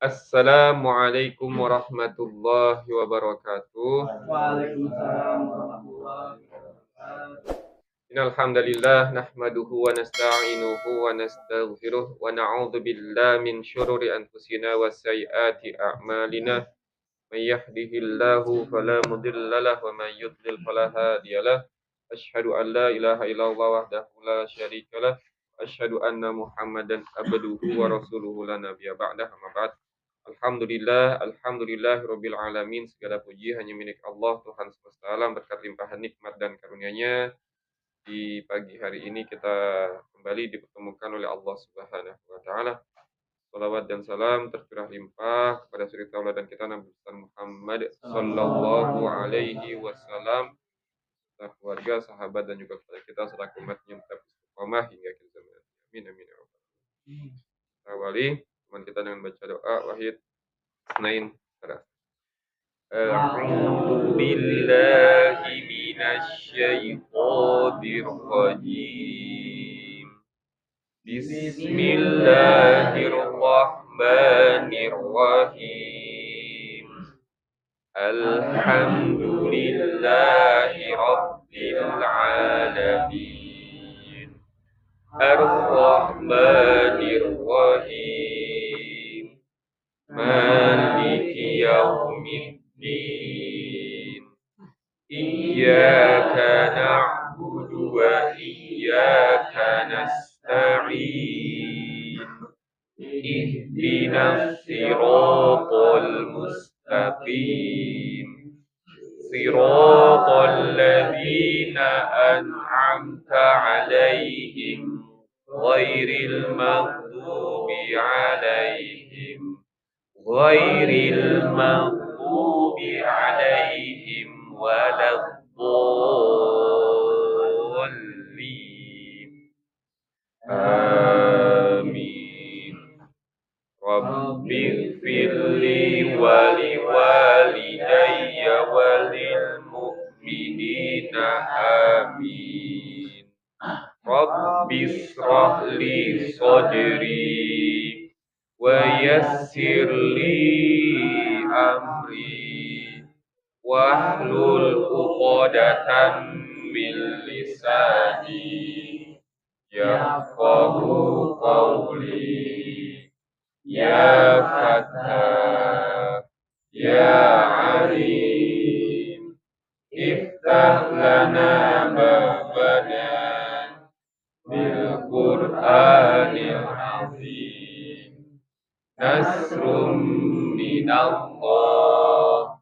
Assalamualaikum warahmatullahi wabarakatuh. Waalaikumsalam warahmatullahi wabarakatuh. Innal hamdalillah nahmaduhu wa nasta'inuhu wa nastaghfiruh wa na'udzu billahi min syururi anfusina wa sayyiati a'malina. May yahdihillahu fala mudilla lahu wa may yudlil fala hadiyalah. Asyhadu an la ilaha illallah wahdahu la syarika lah. Asyhadu anna Muhammadan abduhu wa rasuluhu la nabiyya ba'dah. Amma ba'd. Alhamdulillahirabbil alamin. Segala puji hanya milik Allah Tuhan semesta alam, berkat limpahan nikmat dan karunia-Nya. Di pagi hari ini kita kembali dipertemukan oleh Allah Subhanahu wa taala. Shalawat dan salam tercurah limpah kepada suri tauladan kita Nabi Muhammad sallallahu alaihi wasallam, serta keluarga, sahabat dan juga kepada kita serta umatnya yang tetap istiqomah hingga akhir zaman. Amin amin ya rabbal alamin. Kita awali teman kita dengan baca doa Wahid Senain. A'udzu billahi minasy syaithanir rajim. Bismillahirrahmanirrahim. Alhamdulillahi rabbil alamin. Ar-Rahmanir Rahim. Maliki yaumiddin. Iyyaka na'budu wa iyyaka nasta'in. Ihdinas siratal mustaqim. Siratal ladzina an'amta 'alaihim ghairil maghdubi 'alaihim waladdallin. Amin. Rabbighfirli wa liwalidayya wa lil mu'minina amin. Rabbishrah li sadri wa yassir li amri wahlul 'uqdatam min lisani yafqahu qawli. Ya Fattah, Ya Alim, iftah lana babana bil Qur'anil azim. Nasrum minallah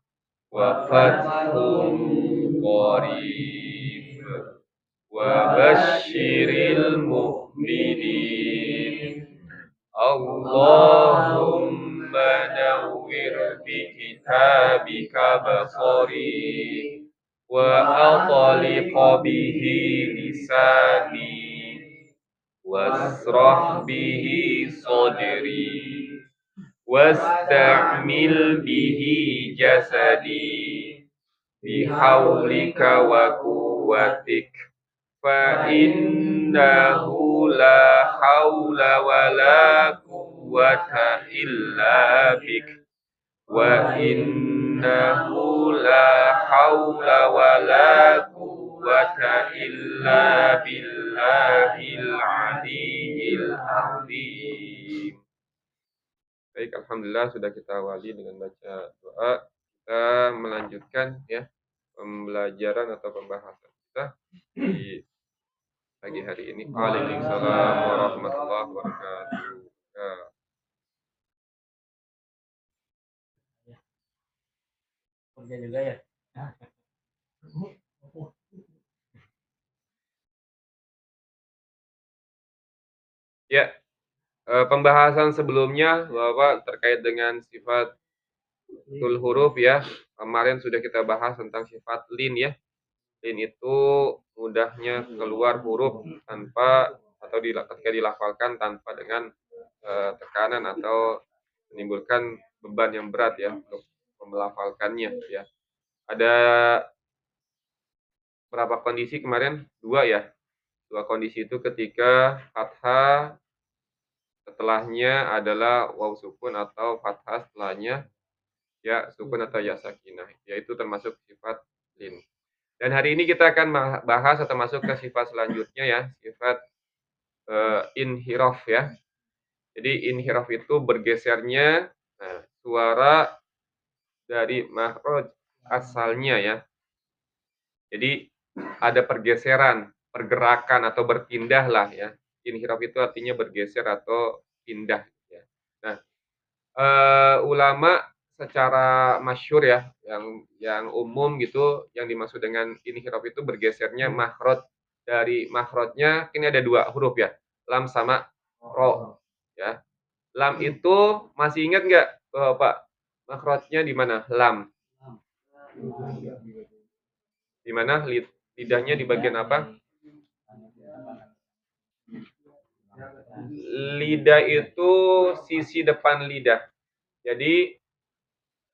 wa fathum qarib wa basyiril mu'minin. Allahumma nawwir bi kitabika basari wa atliq bihi lisani wasrah bihi sadri wasta'mil bihi jasadi bihaulika wa quwwatik fa innahu la haula wa la quwwata illa bik wa innahu la haula wa la quwwata illa billahil aliyyil azim. Baik, alhamdulillah sudah kita awali dengan baca doa. Kita melanjutkan ya pembelajaran atau pembahasan kita di pagi hari ini. Waalaikumsalam warahmatullahi wabarakatuh. Kerja juga ya. Ya, pembahasan sebelumnya bahwa terkait dengan sifat tul huruf ya. Kemarin sudah kita bahas tentang sifat lin ya. Lin itu mudahnya keluar huruf tanpa atau ketika dilafalkan tanpa dengan tekanan atau menimbulkan beban yang berat ya untuk melafalkannya ya. Ada berapa kondisi kemarin? Dua ya. Dua kondisi itu ketika fathah setelahnya adalah waw sukun atau fathah setelahnya ya sukun atau ya sakinah, yaitu termasuk sifat lin. Dan hari ini kita akan bahas atau masuk ke sifat selanjutnya ya, sifat inhiraf ya. Jadi inhiraf itu bergesernya suara dari makhraj asalnya ya. Jadi ada pergeseran, pergerakan atau berpindah lah ya. Inhiraf itu artinya bergeser atau pindah ya. Nah, ulama secara masyhur ya, yang umum gitu, yang dimaksud dengan inhiraf itu bergesernya makhraj. Dari makhrajnya ini ada 2 huruf ya, lam sama ro ya. Lam itu masih ingat nggak Bapak makhrajnya di mana? Lam. Di mana lidahnya di bagian apa? Lidah itu sisi depan lidah. Jadi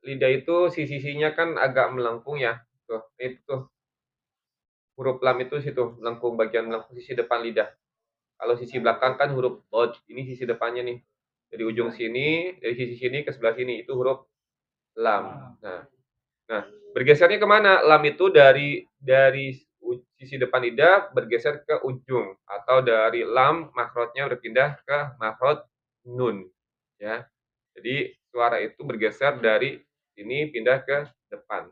lidah itu sisi-sisinya kan agak melengkung ya. Tuh, itu huruf lam itu situ, melengkung, bagian melengkung sisi depan lidah. Kalau sisi belakang kan huruf dot, ini sisi depannya nih. Dari ujung sini, dari sisi sini ke sebelah sini itu huruf lam. Nah, bergesernya kemana? Lam itu dari sisi depan lidah bergeser ke ujung, atau dari lam makhrajnya berpindah ke makhraj nun ya. Jadi suara itu bergeser dari sini pindah ke depan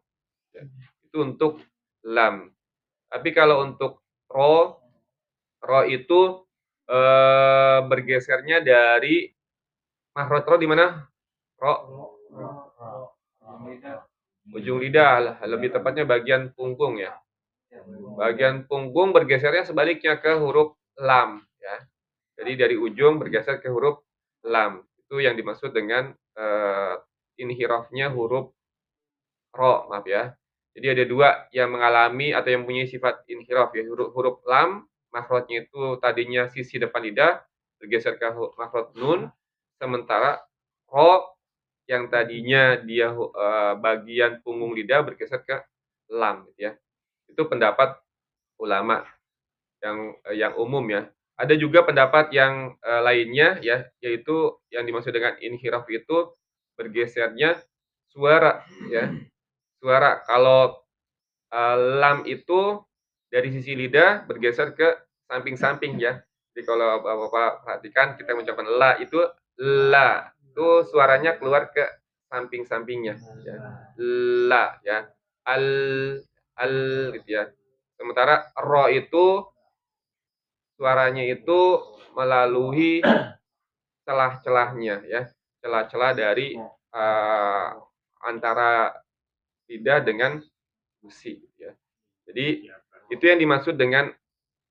ya. Itu untuk lam. Tapi kalau untuk ro itu bergesernya dari makhraj ro di mana? Ro ujung lidah lah, lebih tepatnya bagian punggung ya. Bagian punggung bergesernya sebaliknya ke huruf lam ya. Jadi dari ujung bergeser ke huruf lam. Itu yang dimaksud dengan inhirafnya huruf ro, maaf ya. Jadi ada 2 yang mengalami atau yang mempunyai sifat inhiraf ya, huruf lam makhrajnya itu tadinya sisi depan lidah bergeser ke makhraj nun, sementara ro yang tadinya dia bagian punggung lidah bergeser ke lam gitu ya. Itu pendapat ulama yang umum ya. Ada juga pendapat yang lainnya ya, yaitu yang dimaksud dengan inhiraf itu bergesernya suara ya. Suara kalau lam itu dari sisi lidah bergeser ke samping-samping ya. Jadi kalau Bapak perhatikan kita mengucapkan la itu suaranya keluar ke samping-sampingnya ya. La ya. Al al gitu ya. Sementara ro itu suaranya itu melalui celah-celahnya ya. Celah-celah dari antara lidah dengan gusi ya. Jadi itu yang dimaksud dengan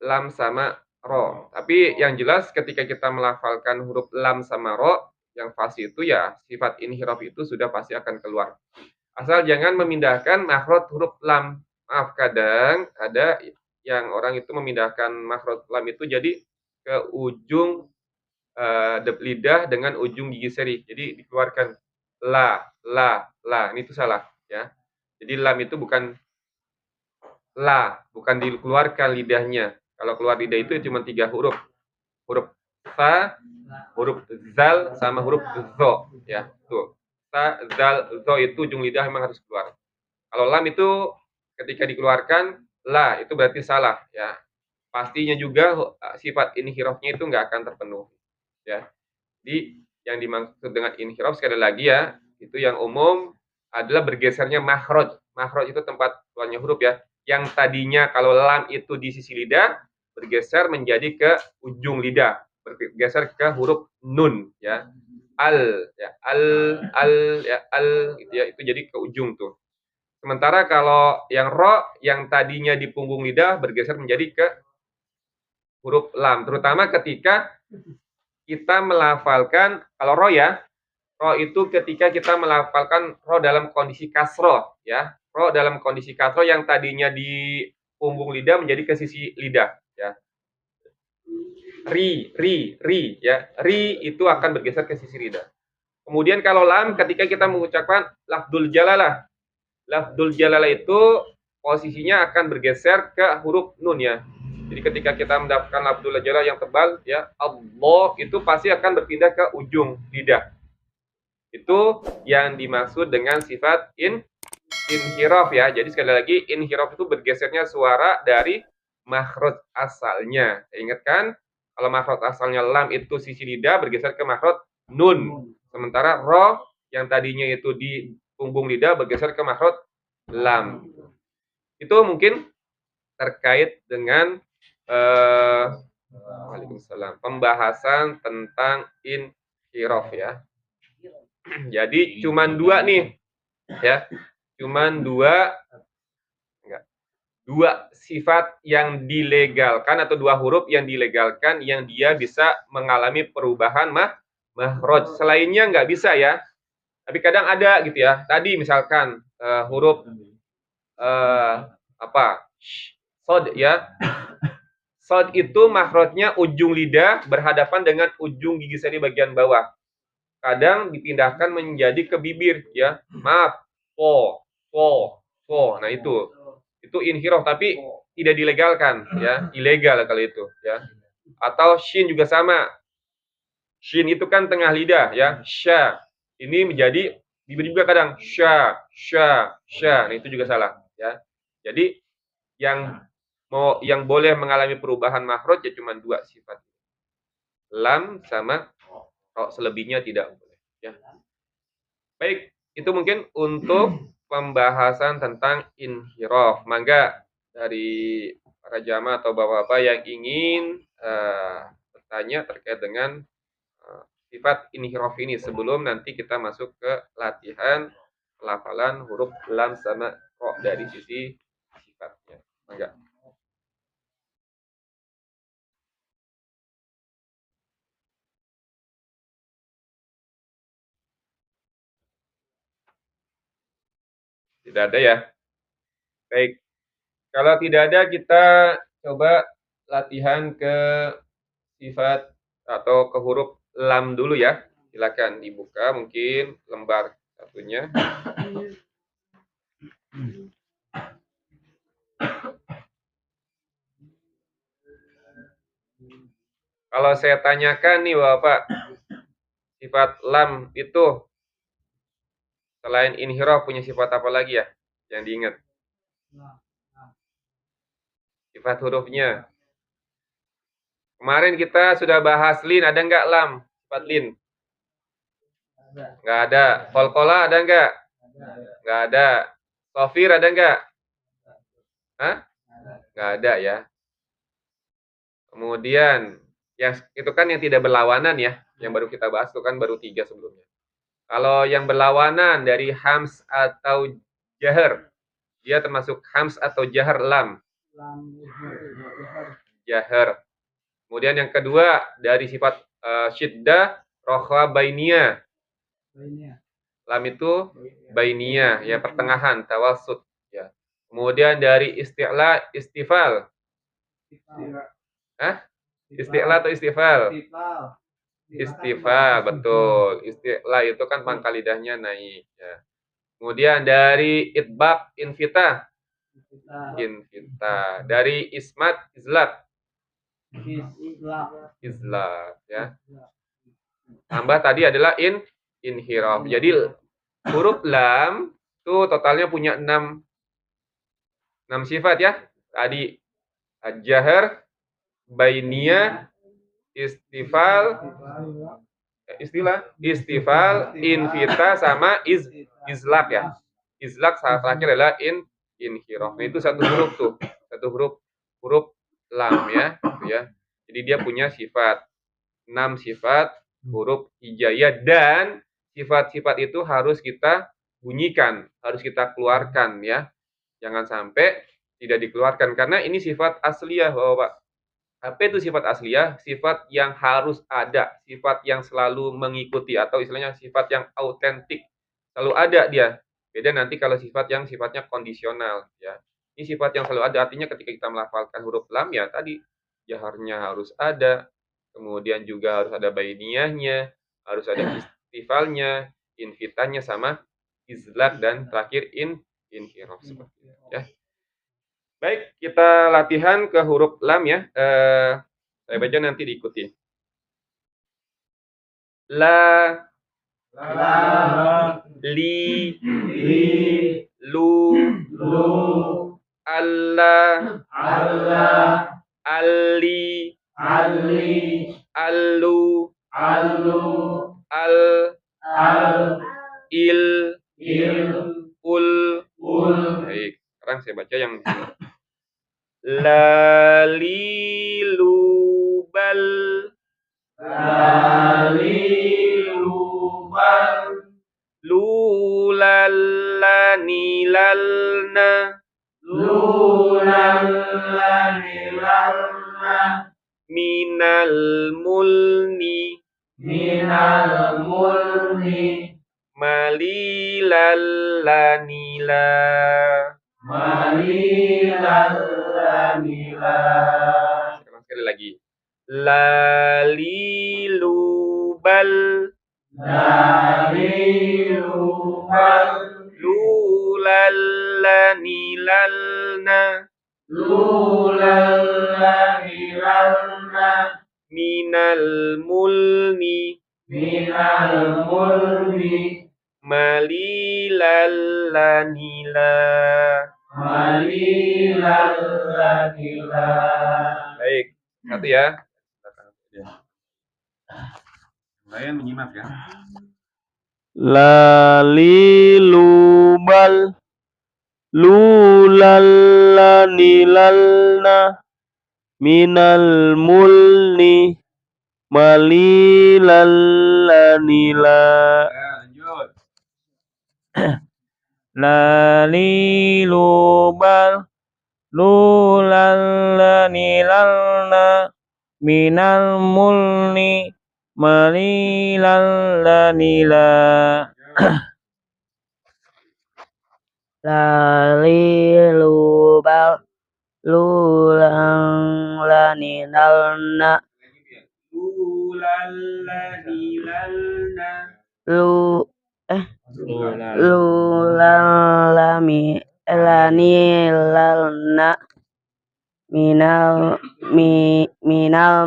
lam sama ro. Tapi yang jelas ketika kita melafalkan huruf lam sama ro yang fasih itu ya sifat inhiraf itu sudah pasti akan keluar. Asal jangan memindahkan makhraj huruf lam. Maaf, kadang ada yang orang itu memindahkan makhraj lam itu jadi ke ujung lidah dengan ujung gigi seri. Jadi dikeluarkan la. Ini itu salah ya. Jadi lam itu bukan la, bukan dikeluarkan lidahnya. Kalau keluar lidah itu cuma 3 huruf. Huruf fa, huruf zal, sama huruf zo ya. Tuh. Fa, zal, zo itu ujung lidah memang harus keluar. Kalau lam itu ketika dikeluarkan la itu berarti salah ya. Pastinya juga sifat inhirafnya itu nggak akan terpenuhi ya. Jadi yang dimaksud dengan inhiraf sekali lagi ya, itu yang umum adalah bergesernya makhraj. Makhraj itu tempat keluarnya huruf ya. Yang tadinya kalau lam itu di sisi lidah bergeser menjadi ke ujung lidah, bergeser ke huruf nun ya. Al ya, al gitu ya, itu jadi ke ujung tuh. Sementara kalau yang ro yang tadinya di punggung lidah bergeser menjadi ke huruf lam, terutama ketika kita melafalkan kalau ro ya, ro itu ketika kita melafalkan ro dalam kondisi kasro ya. Ro dalam kondisi kasro yang tadinya di punggung lidah menjadi ke sisi lidah ya. Ri ya. Ri itu akan bergeser ke sisi lidah. Kemudian kalau lam ketika kita mengucapkan lafdul jalalah. Lafdul jalalah itu posisinya akan bergeser ke huruf nun ya. Jadi ketika kita mendapatkan lafzul jalal yang tebal, ya Allah itu pasti akan berpindah ke ujung lidah. Itu yang dimaksud dengan sifat inhiraf ya. Jadi sekali lagi inhiraf itu bergesernya suara dari makhraj asalnya. Ingat kan? Kalau makhraj asalnya lam itu sisi lidah bergeser ke makhraj nun. Sementara ro yang tadinya itu di punggung lidah bergeser ke makhraj lam. Itu mungkin terkait dengan Waalaikumsalam, pembahasan tentang inhiraf ya. Jadi cuman dua nih ya. Cuman dua sifat yang dilegalkan atau dua huruf yang dilegalkan yang dia bisa mengalami perubahan makhraj. Selainnya nggak bisa ya. Tapi kadang ada gitu ya. Tadi misalkan huruf apa? Sod ya. Sod itu makhrajnya ujung lidah berhadapan dengan ujung gigi seri bagian bawah. Kadang dipindahkan menjadi ke bibir ya. Maaf. Nah itu inhiraf tapi tidak dilegalkan ya, ilegal kalau itu ya. Atau shin juga sama. Shin itu kan tengah lidah ya, sya. Ini menjadi bibir juga kadang sya. Nah itu juga salah ya. Jadi yang boleh mengalami perubahan makhraj ya cuma dua sifat. Lam sama ro, selebihnya tidak boleh ya. Baik, itu mungkin untuk pembahasan tentang inhiraf. Mangga dari para jamaah atau bapak-bapak yang ingin bertanya terkait dengan sifat inhiraf ini sebelum nanti kita masuk ke latihan pelafalan huruf lam sama ro dari sisi sifatnya. Mangga. Tidak ada ya? Baik. Kalau tidak ada kita coba latihan ke sifat atau ke huruf lam dulu ya. Silakan dibuka mungkin lembar satunya. Kalau saya tanyakan nih Bapak, sifat lam itu selain inhiraf punya sifat apa lagi ya yang diingat? Sifat hurufnya. Kemarin kita sudah bahas lin, ada nggak lam? Sifat lin? Nggak ada. Kolkola ada nggak? Nggak ada. Sofir ada nggak? Hah? Nggak ada ya. Kemudian, yang itu kan yang tidak berlawanan ya. Yang baru kita bahas itu kan baru 3 sebelumnya. Kalau yang berlawanan dari hams atau jahar, dia termasuk hams atau jahar lam. Jahar. Kemudian yang kedua dari sifat syiddah, rokhwa bainiyah. Lam itu bainiyah, ya pertengahan, tawasud. Ya. Kemudian dari isti'la, istifal. Hah? Isti'la atau istifal? Istifal, betul. Isti'la itu kan pangkal lidahnya naik. Ya. Kemudian dari itbaq, invita. Invita. Dari ismat, izlat. Izlat. Ya. Tambah tadi adalah inhiraf. Jadi huruf lam itu totalnya punya 6 sifat ya. Tadi jahar, bainiyah, istifal, invita sama izlak ya. Izlak saat terakhir adalah inhiraf. Nah, itu satu huruf tuh. Satu huruf lam ya, gitu ya. Jadi dia punya sifat 6 sifat huruf hijaiyah dan sifat-sifat itu harus kita bunyikan, harus kita keluarkan ya. Jangan sampai tidak dikeluarkan karena ini sifat asliyah Bapak. Apa itu sifat asliyah? Sifat yang harus ada, sifat yang selalu mengikuti atau istilahnya sifat yang autentik. Selalu ada dia. Beda nanti kalau sifat yang sifatnya kondisional ya. Ini sifat yang selalu ada artinya ketika kita melafalkan huruf lam ya tadi jaharnya harus ada, kemudian juga harus ada bainiyahnya, harus ada istifalnya, invitanya sama izlak dan terakhir inhiraf seperti itu ya. Baik, kita latihan ke huruf lam ya. Saya baca nanti diikuti. La, La, li, li, lu, lu, alla, alla, alli, alli, allu, allu, al, al, il, il, ul. ul. Baik, sekarang saya baca yang di sini. La, li, lu, bal, Lali, lubal, lu, lal, la, ni, lal, na, lulani, lalna, minal, mulni, minal mulni, mali, lal, la, ni, la. malilanila, Sekarang sekali lagi. Lali, lu, bal, lali, lubal, lu, lal, la, ni, lal, na, lulani, lalna, minal, mulni, minal mulni, mali, lal, la, ni, la. malilanila. Baik, satu ya. Kalian menyimak ya. Lali lubal lulallani lalna minal mulni malilallani la. Lanjut. Lali lubal lulallani lalna minal mulni malilallani la. Lali lubal lulallani lalna Lu, lal, la, ni, lal, na. lu lulallami lani lalna minal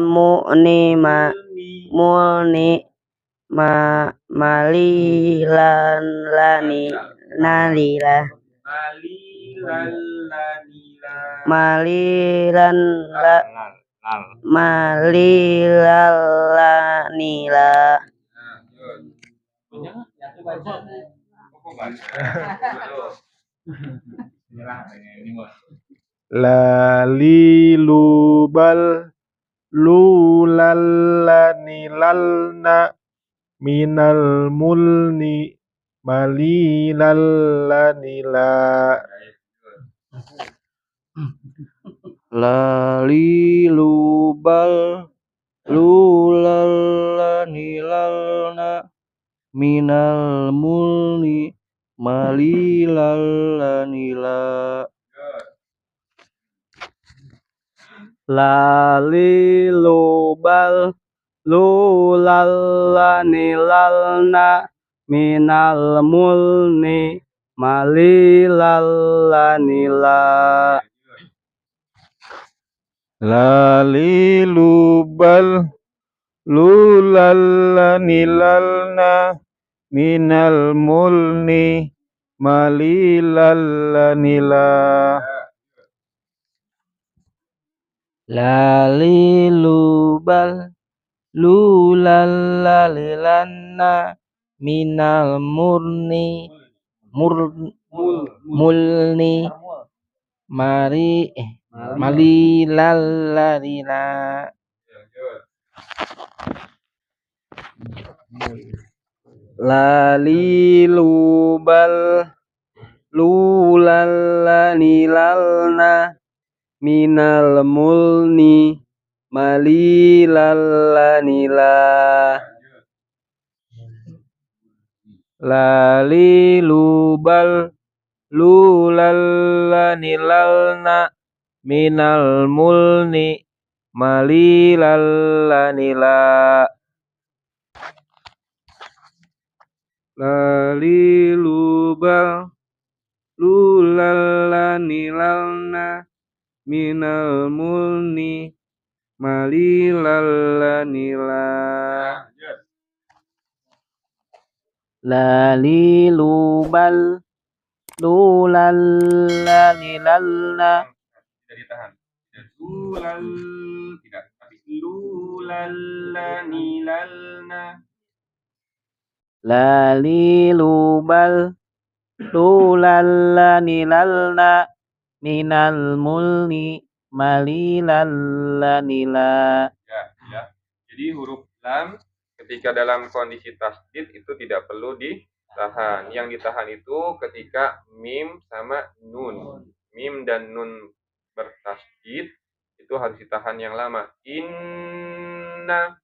mu'ni mulni malilan lani nalila Mali, lal, la, ni, la. malilan la malilallanila. Lali lubal lulallani lalna minal mulni malilallani la. Lali lubal lulallani lalna minal mulni malilallani la. Lali lubal lulallani lalna minal mulni malilallani la. Lali lubal lulallani lalna minal mulni malilallani la. Lali lubal lulallani lalna minal mulni mulni malilallani la. Lali lubal lulallani lalna minal mulni malilallani la. Lali lubal lulallani lalna minal mulni malilallani la. Lali lubal lulallani lalna minal mulni malilallanila lalilubal lulallanilalna Tidak ditahan. Tidak lulal, tidak. Tapi lulallanilalna. lalilubal lulallanilalna minal mulni malilallanila. Ya. Jadi huruf lam ketika dalam kondisi tasdid itu tidak perlu ditahan. Yang ditahan itu ketika mim sama nun. Mim dan nun bertasdid itu harus ditahan yang lama. Inna,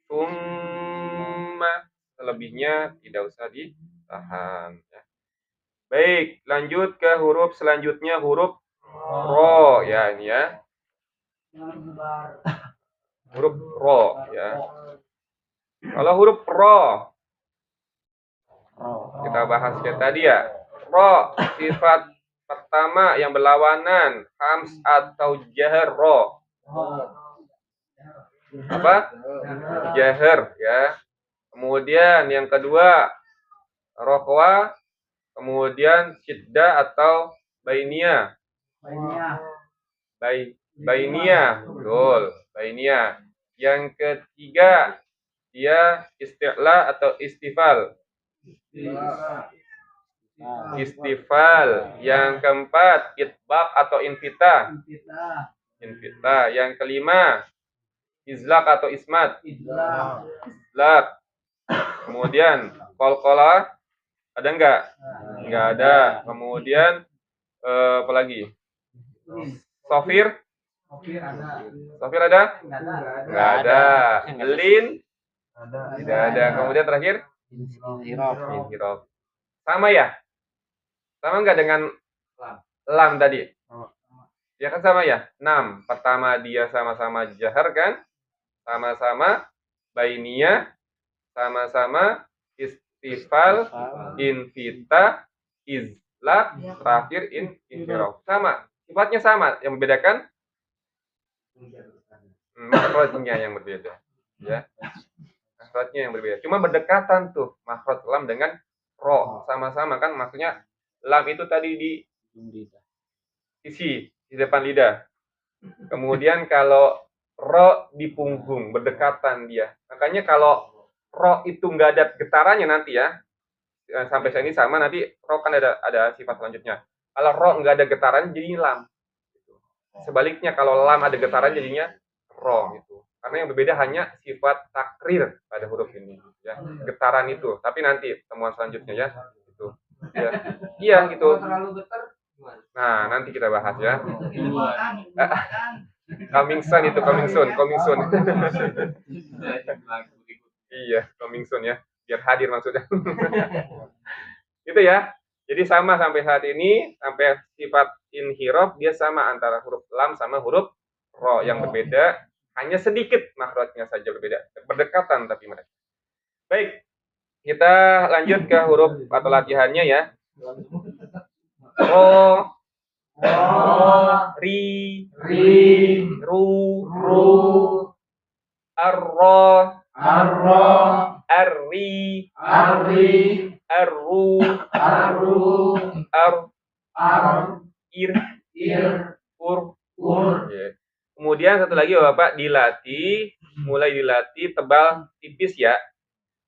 summa, selebihnya tidak usah ditahan. Ya. Baik, lanjut ke huruf selanjutnya, huruf ro ya ini ya. Huruf ro ya. Kalau huruf ro kita bahas kayak tadi ya. Ro sifat pertama yang berlawanan hams atau jahr ro. Apa? Jahr ya. Kemudian yang kedua rokhwa, kemudian syiddah atau bainiyah. Bainiyah, betul, bainiyah. Yang ketiga dia isti'la atau istifal. Istifal. Yang keempat itbaq atau infitah. Yang kelima izlaq atau ismat. Izlaq. Kemudian qalqalah ada enggak? Enggak ada. Kemudian apa lagi? Sofir ada? Enggak ada. Lin? Tidak ada. Kemudian terakhir? Inhiraf. Sama ya? Sama enggak dengan lam tadi? Ya kan sama ya? 6. Pertama dia sama-sama jahar kan? Sama-sama bainiyah, sama-sama istifal, infitah, izlaq, terakhir inhiraf. Sama. Sifatnya sama. Yang membedakan makhrajnya yang berbeda. Ya. Makhrajnya yang berbeda. Cuma berdekatan tuh makhraj lam dengan ro. Sama-sama kan maksudnya lam itu tadi di sisi di depan lidah. Kemudian kalau ro di punggung, berdekatan dia. Makanya kalau ro itu nggak ada getarannya nanti ya. Sampai sini sama nanti ro kan ada sifat selanjutnya. Kalau ro nggak ada getaran jadi lam. Sebaliknya kalau lam ada getaran jadinya ro gitu. Karena yang berbeda hanya sifat takrir pada huruf ini ya. Getaran itu. Tapi nanti temuan selanjutnya ya. Gitu. Ya. Iya gitu. Nah, nanti kita bahas ya. Coming soon itu, coming soon. Iya, coming soon ya. Biar hadir maksudnya. Gitu ya. Jadi sama sampai saat ini, sampai sifat inhiraf dia sama antara huruf lam sama huruf ro. Yang berbeda hanya sedikit makhrajnya saja berbeda. Berdekatan tapi mereka. Baik. Kita lanjut ke huruf atau latihannya ya. Ro, ri, ru, arro, arri, arru, ir, ur. Ya. Kemudian satu lagi Bapak dilatih, mulai dilatih tebal tipis ya.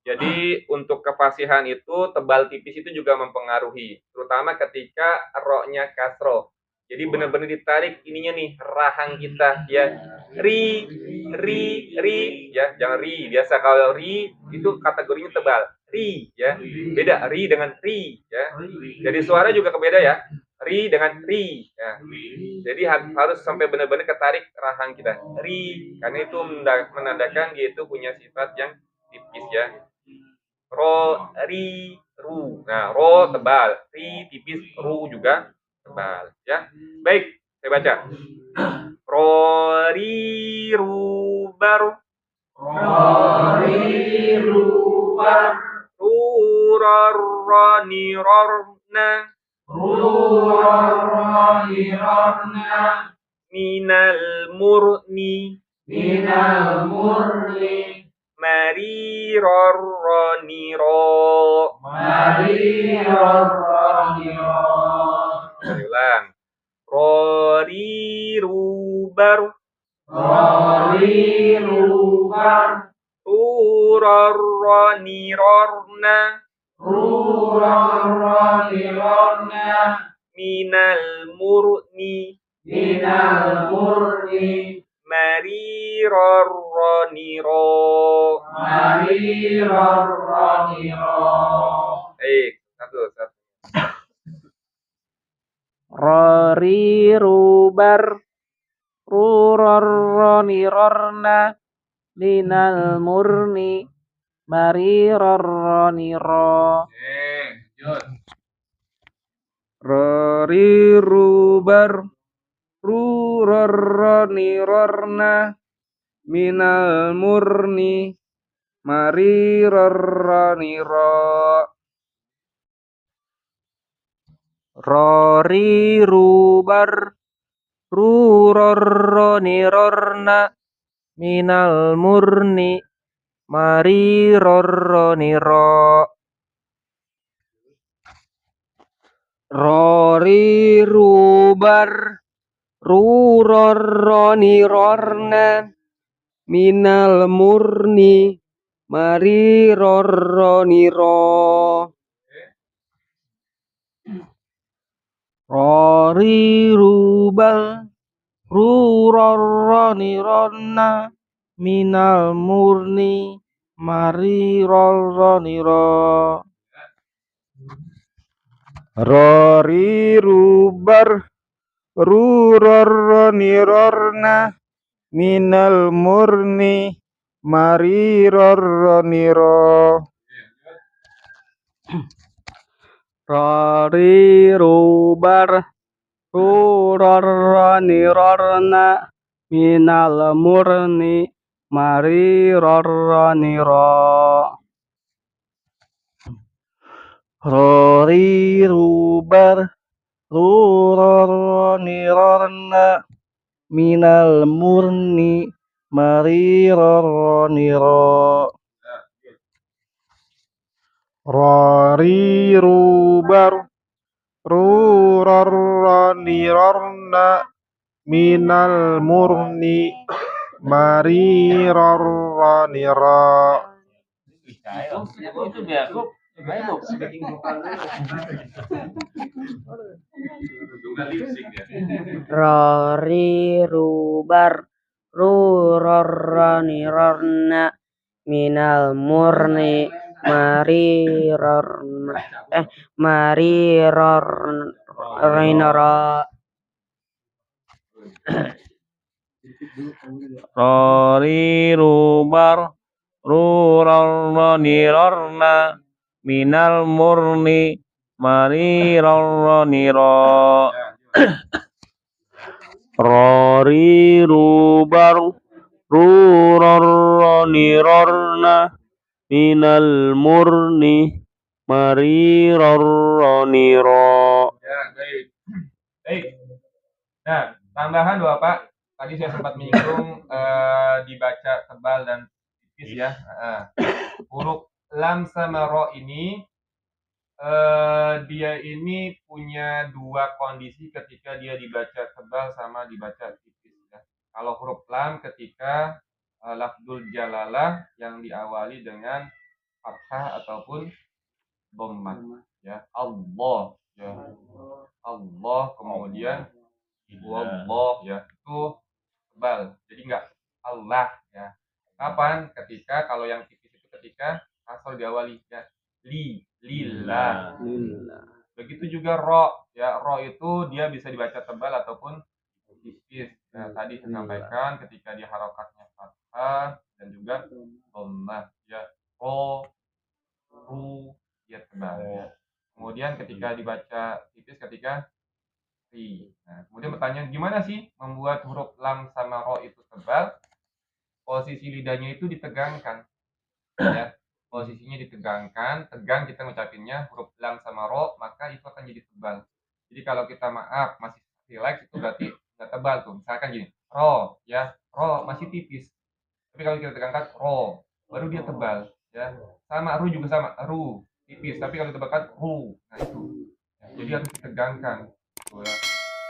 Jadi untuk kefasihan itu tebal tipis itu juga mempengaruhi, terutama ketika ro-nya kasro. Jadi benar-benar ditarik ininya nih rahang kita ya. Ri ya, jangan ri. Biasa kalau ri itu kategorinya tebal. Ri ya. Beda ri dengan ri ya. Jadi suara juga kebeda ya. Ri dengan ri ya. Jadi harus sampai benar-benar ketarik rahang kita. Ri karena itu menandakan dia itu punya sifat yang tipis ya. Ro, ri, ru. Nah, ro tebal, ri tipis, ru juga tebal. Ya, baik, saya baca. Ro, ri, ru, bar. Ru, ror, roni, rorna. minal murni minal murni mariror roniro mariror roniro ulang rorirubar rorirubar rurorronirorna rurorronirorna minal murni minal murni mariror roniro mariror roniro satu Rorirubar rurorronirorna minal murni marirorroniro Rorirubar rurorronirorna minal murni marirorroniro Rorirubar rurorronirorna minal murni marirorroniro Rorirubar rurorronirorna minal murni marirorroniro Rorirubal rurorronirorna minal murni marirorroniro Rorirubar rurorronirorna minal murni marirorroniro Rorirubar rurorronirorna minal murni marirorroniro Rorirubar rurorronirorna minal murni marirorroniro Rorirubar rurorronirorna minal murni marirorroniro Rorirubar rurorronirorna minal murni marirorroniro Rorirubar rurorronirorna minal murni marirorroniro Rorirubar rurorronirorna minal murni marirorroniro Nah, tambahan dua Pak. Tadi saya sempat menyinggung dibaca tebal dan tipis ya. Huruf lam sama ro ini dia ini punya dua kondisi ketika dia dibaca tebal sama dibaca tipis ya. Kalau huruf lam ketika lafzul jalalah yang diawali dengan fathah ataupun dhammah ya. Allah ya. Allah kemudian wallah ya, itu tebal. Jadi enggak Allah ya. Kapan? Ketika kalau yang tipis itu ketika kasar diawali ya lillah. Begitu juga ro ya, ro itu dia bisa dibaca tebal ataupun tipis. Nah, tadi saya sampaikan ketika dia harokatnya fathah dan juga dhammah ya, ro ru dia tebal ya. Kemudian ketika dibaca tipis ketika nah, kemudian pertanyaan gimana sih membuat huruf lam sama ro itu tebal? Posisi lidahnya itu ditegangkan ya. Posisinya ditegangkan, tegang kita ngucapinnya huruf lam sama ro, maka itu akan jadi tebal. Jadi kalau kita masih relax itu berarti udah tebal tuh. Misalkan gini, ro ya, ro masih tipis. Tapi kalau kita tegangkan ro, baru dia tebal ya. Sama ru juga sama, ru tipis. Tapi kalau ditebakkan ru, nah itu. Ya, jadi harus ditegangkan. Tuh, ya.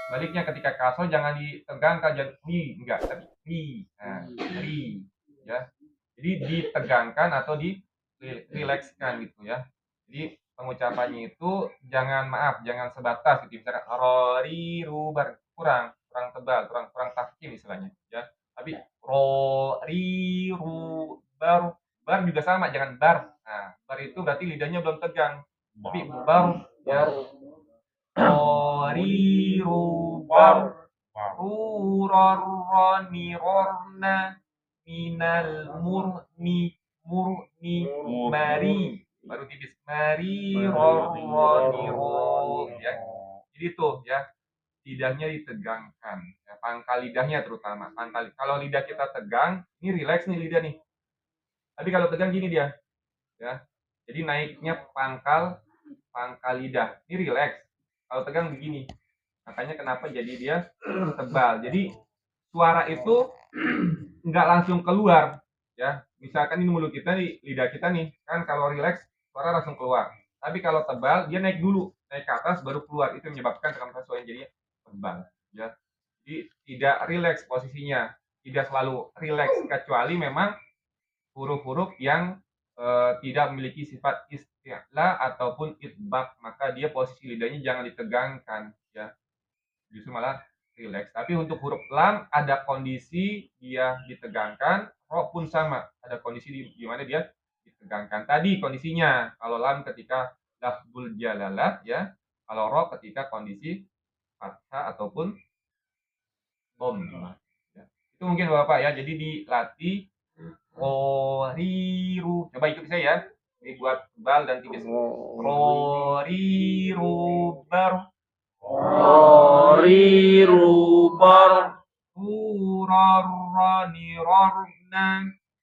Baliknya ketika kasro jangan ditegangkan, jangan enggak, tapi ri. Nah, ri ya. Jadi ditegangkan atau rilekskan gitu ya. Jadi pengucapannya itu jangan sebatas gitu. Misalkan rori rubar kurang tebal, kurang tafkhim istilahnya ya. Tapi rori rubar bar juga sama, jangan bar. Nah, bar itu berarti lidahnya belum tegang. Tapi bar ya. Rori rubar ruroroni rorna minal murni mari baru tipis mari roroni ro ya. Jadi tuh ya lidahnya ditegangkan ya, pangkal lidahnya terutama kalau lidah kita tegang ini rileks nih lidah nih, tapi kalau tegang gini dia ya, jadi naiknya pangkal lidah ini rileks, kalau tegang begini, makanya kenapa jadi dia tebal. Jadi suara itu nggak langsung keluar ya, misalkan ini mulut kita nih, lidah kita nih kan, kalau rileks suara langsung keluar, tapi kalau tebal dia naik dulu, naik ke atas baru keluar, itu menyebabkan rekaman suara jadi tebal ya. Jadi tidak rileks posisinya, tidak selalu rileks, kecuali memang huruf-huruf yang tidak memiliki sifat isti'la ataupun itbaq, maka dia posisi lidahnya jangan ditegangkan ya, justru malah rileks. Tapi untuk huruf lam ada kondisi dia ditegangkan, ro pun sama, ada kondisi di mana dia ditegangkan. Tadi kondisinya kalau lam ketika lafzul jalalah ya, kalau ro ketika kondisi fathah ataupun bom ya. Itu mungkin Bapak ya, jadi dilatih riru, coba ikut saya ya, ini buat tebal dan tipis. Riru bar Rori rubar ruroroni rorna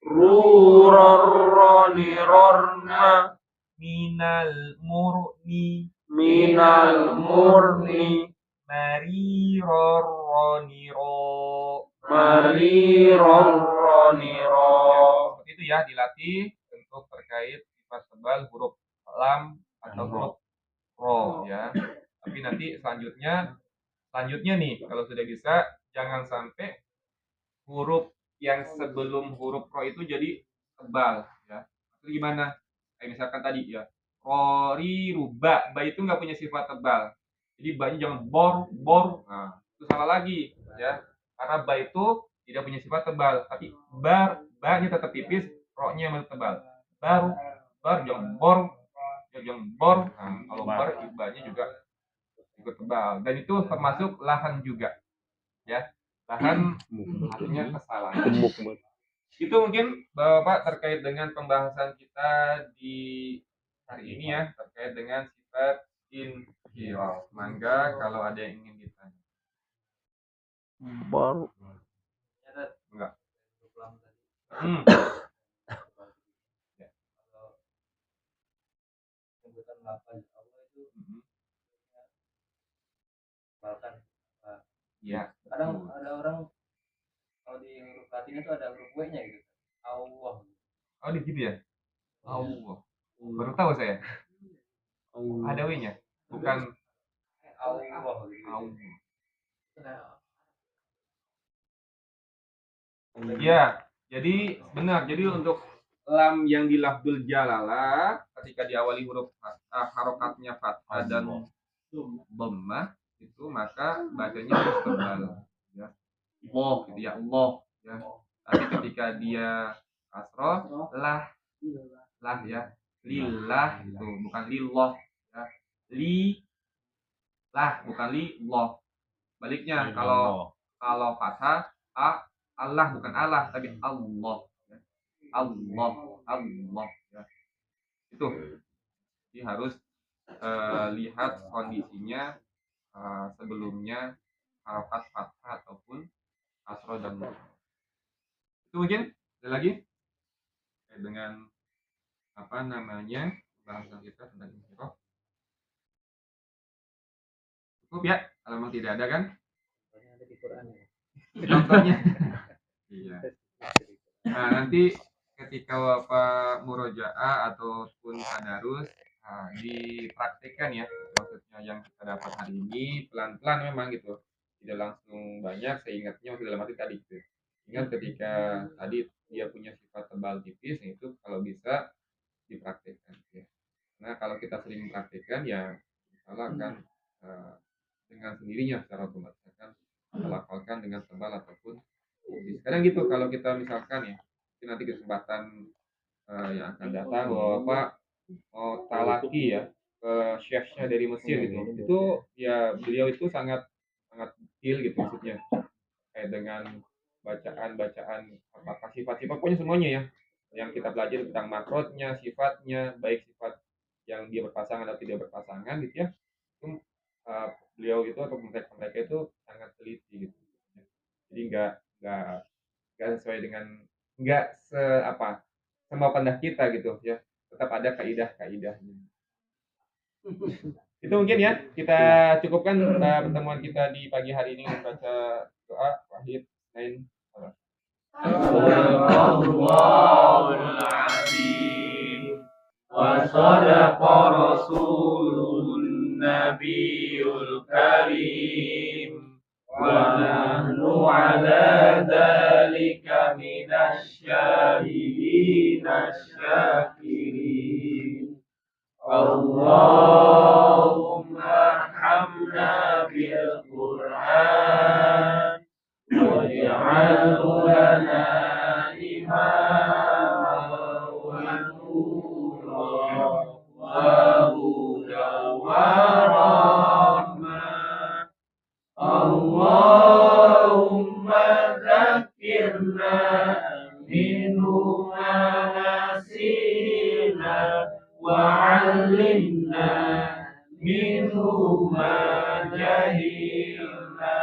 ruroroni rorna minal murni minal murni mari roroni ro. mari roroni ro. Seperti itu ya, dilatih untuk terkait sifat tebal huruf lam atau huruf ro ya. Tapi nanti selanjutnya nih kalau sudah bisa jangan sampai huruf yang sebelum huruf ro itu jadi tebal ya. Itu gimana? Kayak misalkan tadi ya, rori ruba, ba itu nggak punya sifat tebal. Jadi ba-nya jangan bor. Nah, itu salah lagi ya. Karena ba itu tidak punya sifat tebal, tapi ba-nya tetap tipis, ro-nya yang tebal. Bar jangan bor, jangan bor. Nah, kalau bar ba-nya juga tebal, dan itu termasuk lahan juga ya, lahan artinya kesalahan. Itu mungkin Bapak terkait dengan pembahasan kita di hari ini ya, terkait dengan sifat inhiraf. Mangga kalau ada yang ingin ditanya. Baru Enggak. Ya. Kadang ada orang kalau di huruf Latin itu ada huruf W-nya gitu. Allah. Oh, di gitu ya? Allah. Baru tahu saya. Ada W-nya. Bukan Allah gitu. Allah. Ya, jadi benar. Jadi untuk lam yang di lafzul jalalah ketika diawali huruf harokatnya fathah dan dhammah itu maka bacanya harus tebal ya. Allah gitu ya, Allah ya. Tapi ketika dia kasroh lah ya, lillah itu bukan lillah ya. Li lah bukan lillah. Baliknya kalau fathah Allah bukan Allah tapi Allah ya. Allah ya. Itu jadi harus lihat kondisinya sebelumnya harokat fathah ataupun kasroh dan dhammah. Itu mungkin ada lagi dengan apa namanya bahasan kita tentang inhiraf. Cukup ya, kalau memang tidak ada kan? Contohnya. Iya. Nah, nanti ketika Bapak murojaah ataupun tadarus, dipraktikkan ya, maksudnya yang kita dapat hari ini pelan-pelan memang gitu, tidak langsung banyak, seingatnya masih dalam arti tadi gitu. Ingat ketika tadi dia punya sifat tebal tipis, nah itu kalau bisa dipraktikkan ya. Nah, kalau kita sering mempraktikkan ya insya akan dengan sendirinya secara otomatis akan melafalkan dengan tebal ataupun tipis. Kadang gitu kalau kita misalkan ya, mungkin nanti kesempatan yang akan datang bahwa Pak mau talaki ya ke chefnya dari Mesir gitu. Itu ya beliau itu sangat sangat detail gitu maksudnya kayak dengan bacaan-bacaan apa sifat-sifat pokoknya semuanya ya yang kita pelajari tentang makrotnya, sifatnya, baik sifat yang dia berpasangan atau tidak berpasangan gitu ya. Itu beliau itu atau mereka itu sangat teliti gitu. Jadi nggak sesuai dengan nggak se apa semau kehendak kita gitu ya. Tetap ada kaidah-kaidahnya. Itu mungkin ya kita cukupkan pertemuan kita di pagi hari ini dengan baca doa Wahid lain. Sadaqallahul azim wa sadaqa rasulun nabiyul karim wa nahnu ala dzalika minasy syahidin asyakirin. Allahumma arhamna bil Qur'an waj'alhu lana imaman wa nuran wa hudan wa rahmah. Allahumma dzakkirna minhu ma nasina وعلمنا منه ما جهلنا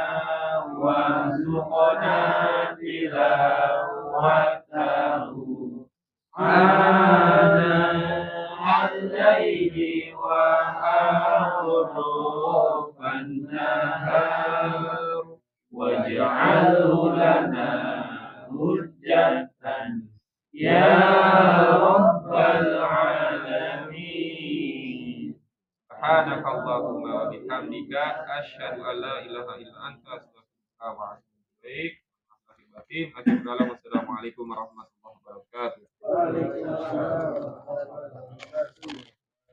وارزقنا تلاوته آناء الليل وأطراف النهار واجعله لنا حجة يا رب العالمين. سبحانك اللهم وبحمدك أشهد أن لا إله إلا أنت أستغفرك وأتوب إليك. Assalamualaikum warahmatullahi wabarakatuh.